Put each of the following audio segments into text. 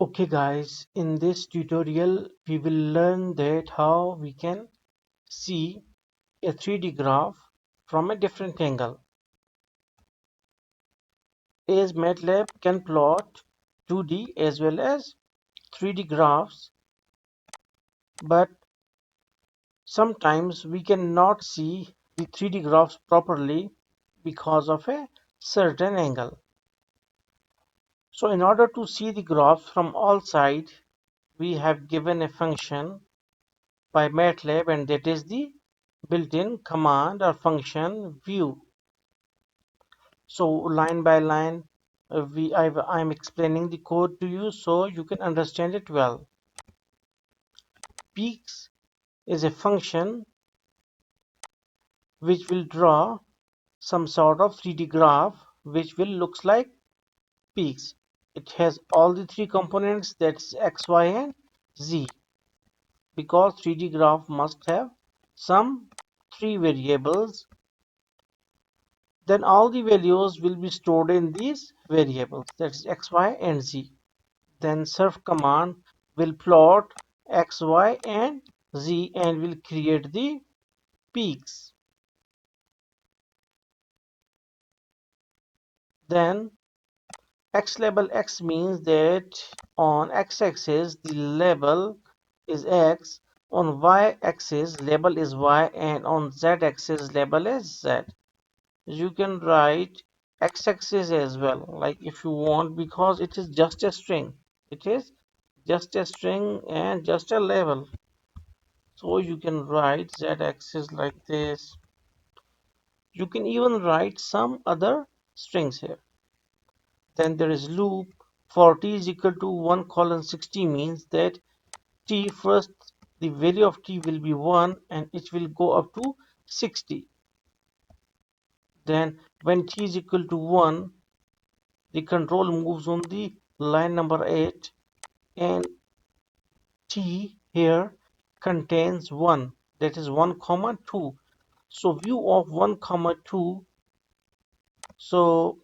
Okay guys, in this tutorial we will learn that how we can see a 3D graph from a different angle. As MATLAB can plot 2D as well as 3D graphs, but sometimes we cannot see the 3D graphs properly because of a certain angle. So in order to see the graphs from all sides, we have given a function by MATLAB, and that is the built-in command or function view. So line by line, I'm explaining the code to you so you can understand it well. Peaks is a function which will draw some sort of 3D graph which will looks like peaks. It has all the three components, that's x, y, and z, because 3D graph must have some three variables. Then all the values will be stored in these variables, that's x, y, and z. Then surf command will plot x, y, and z and will create the peaks. Then x label x means that on x-axis the label is x, on y-axis label is y, and on z-axis label is z. You can write x-axis as well, like if you want, because it is just a string. It is just a string and just a label. So you can write z-axis like this. You can even write some other strings here. Then there is loop. For t is equal to 1 colon 60 means that t first, the value of t will be 1 and it will go up to 60. Then when t is equal to 1, the control moves on the line number 8, and t here contains 1, that is 1 comma 2. So view of 1 comma 2. So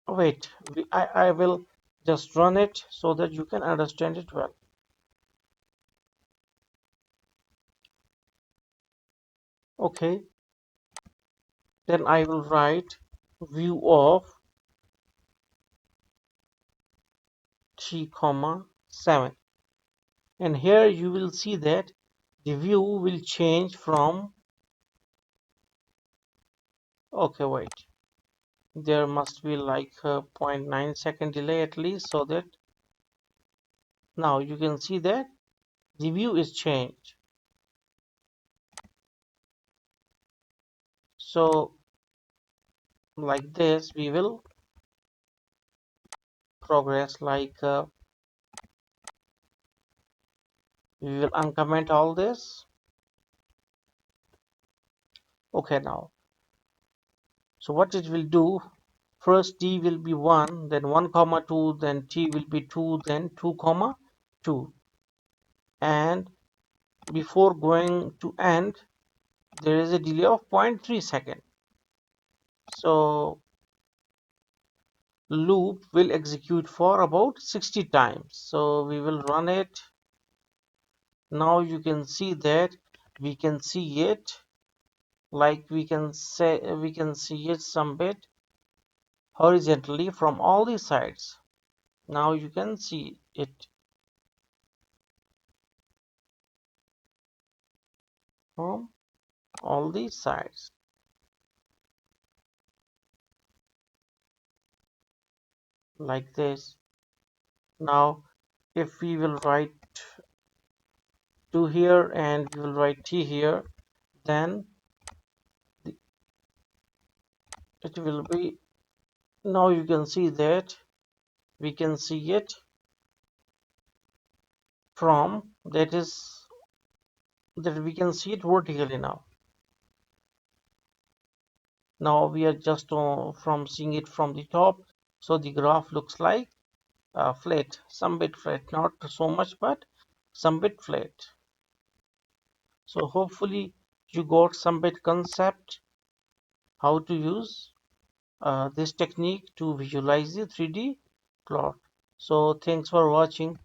wait, I will just run it so that you can understand it well. Okay, then I will write view of 3 comma 7, and here you will see that the view will change from, okay wait, there must be like a 0.9 second delay at least, so that now you can see that the view is changed. So like this we will progress, like we will uncomment all this. Okay, now so what it will do, first t will be 1, then 1 comma 2, then t will be 2, then 2 comma 2, and before going to end there is a delay of 0.3 second. So loop will execute for about 60 times. So we will run it. Now you can see that we can see it, like we can see it some bit horizontally from all these sides. Now you can see it from all these sides like this. Now if we will write 2 here and we will write t here, then it will be, now you can see that we can see it from, that is, that we can see it vertically. Now we are just from seeing it from the top, so the graph looks like flat, some bit flat, not so much but some bit flat. So hopefully you got some bit concept how to use this technique to visualize the 3D plot. So thanks for watching.